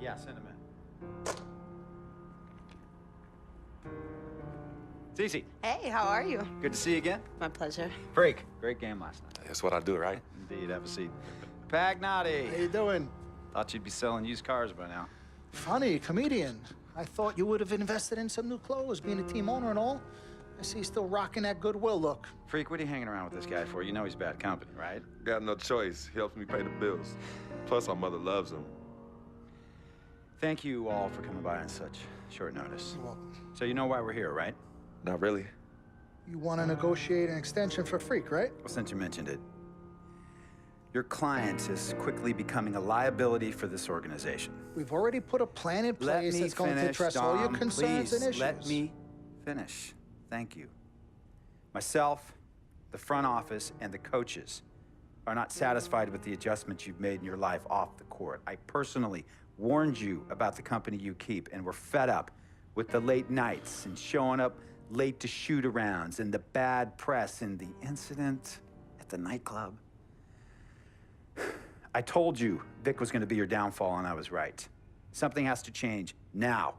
Yeah, send him in. Cee Cee. Hey, how are you? Good to see you again. My pleasure. Freak. Great game last night. That's what I do, right? Indeed, have a seat. Pagnotti. How you doing? Thought you'd be selling used cars by now. Funny, comedian. I thought you would have invested in some new clothes, being a team owner and all. I see you still rocking that Goodwill look. Freak, what are you hanging around with this guy for? You know he's bad company, right? Got no choice. He helps me pay the bills. Plus, our mother loves him. Thank you all for coming by on such short notice. Well, So you know why we're here, right? Not really. you want to negotiate an extension for Freak, right? Well, since you mentioned it, your client is quickly becoming a liability for this organization. We've already put a plan in Let place me that's going to finish, address all your Dom, concerns please. and issues. Let me finish. Thank you. Myself, the front office, and the coaches are not satisfied with the adjustments you've made in your life off the court. I personally warned you about the company you keep, and we're fed up with the late nights and showing up late to shoot-arounds and the bad press and the incident at the nightclub. I told you Vic was going to be your downfall, and I was right. Something has to change now,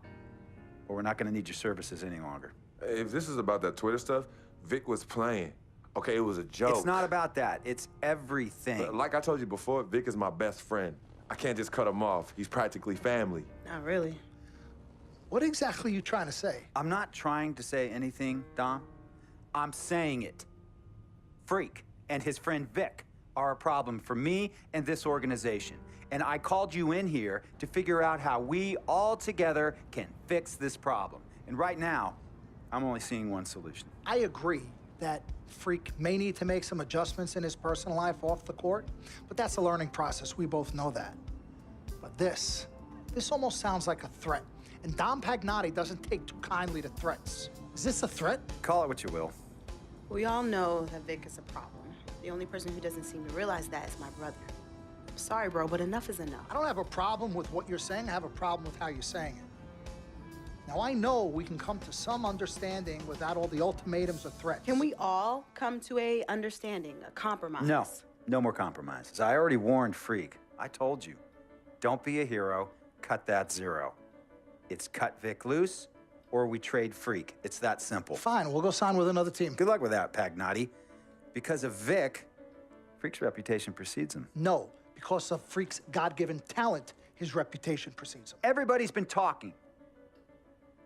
or we're not going to need your services any longer. If this is about that Twitter stuff, Vic was playing. Okay, it was a joke. It's not about that. It's everything. But like I told you before, Vic is my best friend. I can't just cut him off. He's practically family. Not really. What exactly are you trying to say? I'm not trying to say anything, Dom. I'm saying it. Freak and his friend Vic are a problem for me and this organization. And I called you in here to figure out how we all together can fix this problem. And right now, I'm only seeing one solution. I agree that Freak may need to make some adjustments in his personal life off the court, but that's a learning process. We both know that. But this almost sounds like a threat. And Dom Pagnotti doesn't take too kindly to threats. Is this a threat? Call it what you will. We all know that Vic is a problem. The only person who doesn't seem to realize that is my brother. I'm sorry, bro, but enough is enough. I don't have a problem with what you're saying. I have a problem with how you're saying it. Now, I know we can come to some understanding without all the ultimatums or threats. Can we all come to a understanding, a compromise? No, no more compromises. I already warned Freak. I told you. Don't be a hero. Cut that zero. It's cut Vic loose, or we trade Freak. It's that simple. Fine, we'll go sign with another team. Good luck with that, Pagnotti. Because of Vic, Freak's reputation precedes him. No, because of Freak's God-given talent, his reputation precedes him. Everybody's been talking.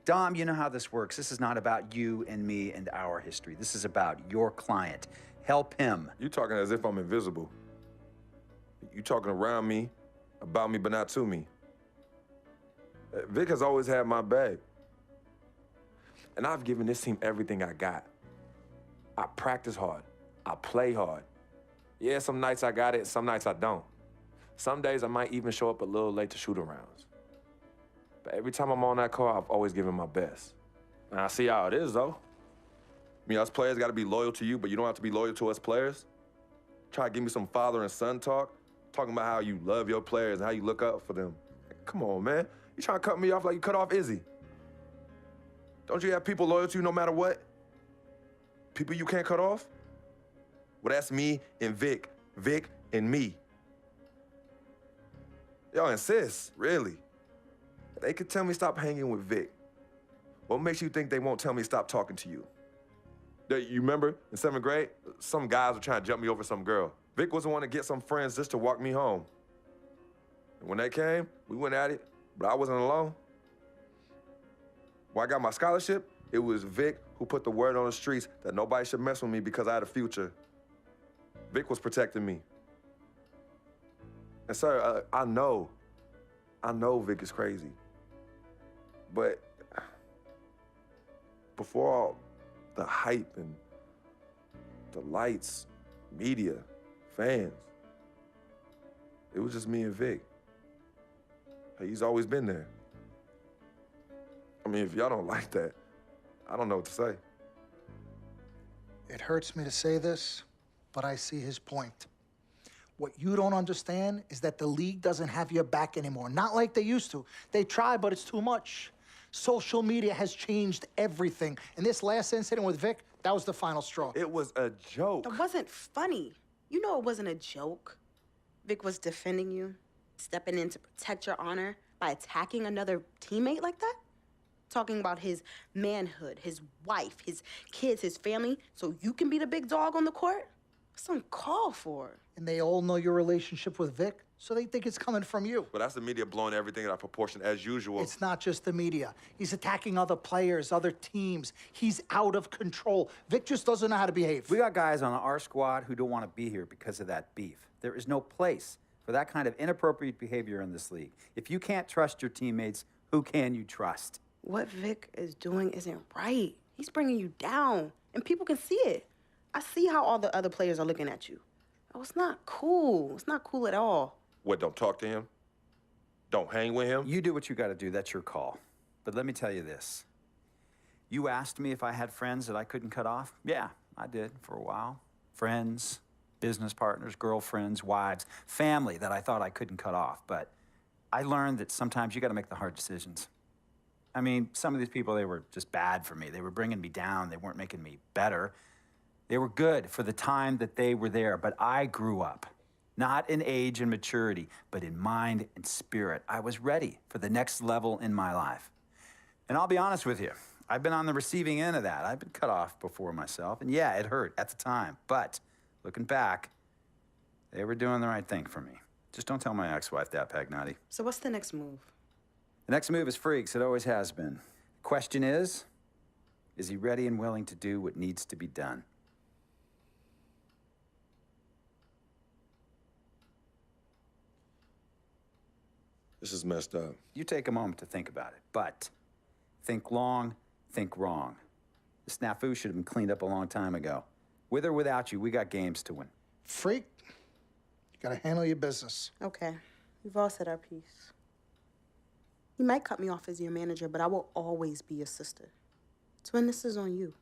Dom, you know how this works. This is not about you and me and our history. This is about your client. Help him. You talking as if I'm invisible. You talking around me, about me, but not to me. Vic has always had my back. And I've given this team everything I got. I practice hard. I play hard. Yeah, some nights I got it, some nights I don't. Some days I might even show up a little late to shoot-arounds. But every time I'm on that court, I've always given my best. And I see how it is, though. I mean, us players got to be loyal to you, but you don't have to be loyal to us players. Try to give me some father and son talk, talking about how you love your players and how you look up for them. Come on, man. You trying to cut me off like you cut off Izzy. Don't you have people loyal to you no matter what? People you can't cut off? Well, that's me and Vic. Vic and me. Y'all insist, really. They could tell me stop hanging with Vic. What makes you think they won't tell me stop talking to you? You remember in 7th grade, some guys were trying to jump me over some girl. Vic was the one to get some friends just to walk me home. And when they came, we went at it, but I wasn't alone. When I got my scholarship, it was Vic who put the word on the streets that nobody should mess with me because I had a future. Vic was protecting me. And sir, I know Vic is crazy. But before all the hype and the lights, media, fans, it was just me and Vic. He's always been there. I mean, if y'all don't like that, I don't know what to say. It hurts me to say this, but I see his point. What you don't understand is that the league doesn't have your back anymore. Not like they used to. They try, but it's too much. Social media has changed everything. And this last incident with Vic, that was the final straw. It was a joke. It wasn't funny. You know it wasn't a joke. Vic was defending you, stepping in to protect your honor. by attacking another teammate like that? Talking about his manhood, his wife, his kids, his family, so you can be the big dog on the court? That's uncalled for. And they all know your relationship with Vic, so they think it's coming from you. But that's the media blowing everything out of proportion as usual. It's not just the media. He's attacking other players, other teams. He's out of control. Vic just doesn't know how to behave. We got guys on our squad who don't want to be here because of that beef. There is no place for that kind of inappropriate behavior in this league. If you can't trust your teammates, who can you trust? What Vic is doing isn't right. He's bringing you down, and people can see it. I see how all the other players are looking at you. Oh, it's not cool. It's not cool at all. What, don't talk to him? Don't hang with him? You do what you got to do. That's your call. But let me tell you this. You asked me if I had friends that I couldn't cut off? Yeah, I did for a while. Friends, business partners, girlfriends, wives, family that I thought I couldn't cut off. But I learned that sometimes you got to make the hard decisions. I mean, some of these people, they were just bad for me. They were bringing me down. They weren't making me better. They were good for the time that they were there, but I grew up, not in age and maturity, but in mind and spirit. I was ready for the next level in my life. And I'll be honest with you, I've been on the receiving end of that. I've been cut off before myself, and yeah, it hurt at the time, but looking back, they were doing the right thing for me. Just don't tell my ex-wife that, Pagnotti. So what's the next move? The next move is Freaks. It always has been. The question is he ready and willing to do what needs to be done? This is messed up. You take a moment to think about it, but think long, think wrong. The snafu should have been cleaned up a long time ago. With or without you, we got games to win. Freak, you gotta handle your business. Okay, we've all said our piece. You might cut me off as your manager, but I will always be your sister. Twin, this is on you.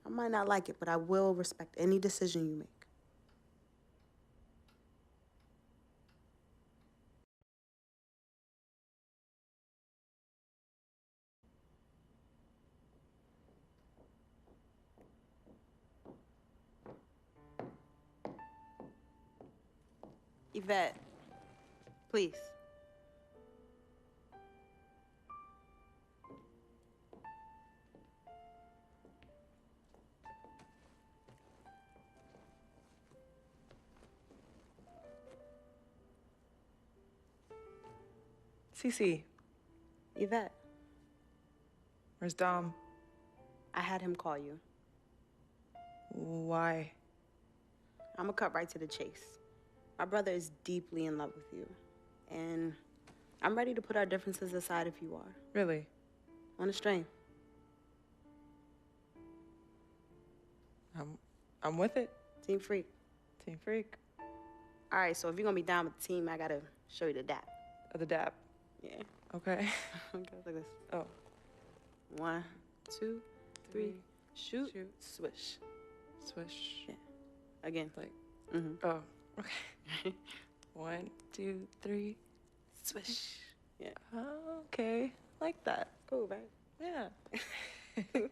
I might not like it, but I will respect any decision you make. Yvette, please. Cee Cee, Yvette, where's Dom? I had him call you. Why? I'm gonna cut right to the chase. My brother is deeply in love with you, and I'm ready to put our differences aside if you are. Really? On a string. I'm with it. Team Freak. Team Freak. All right, so if you're gonna be down with the team, I gotta show you the dap. The dap. Yeah. Okay. Okay, like this. Oh. 1, 2, 3, shoot, Shoot. swish. Swish. Yeah. Again. Like, Mm-hmm. oh, okay. 1, 2, 3. Swish. Yeah. Oh, okay. Like that. Cool, right? Yeah.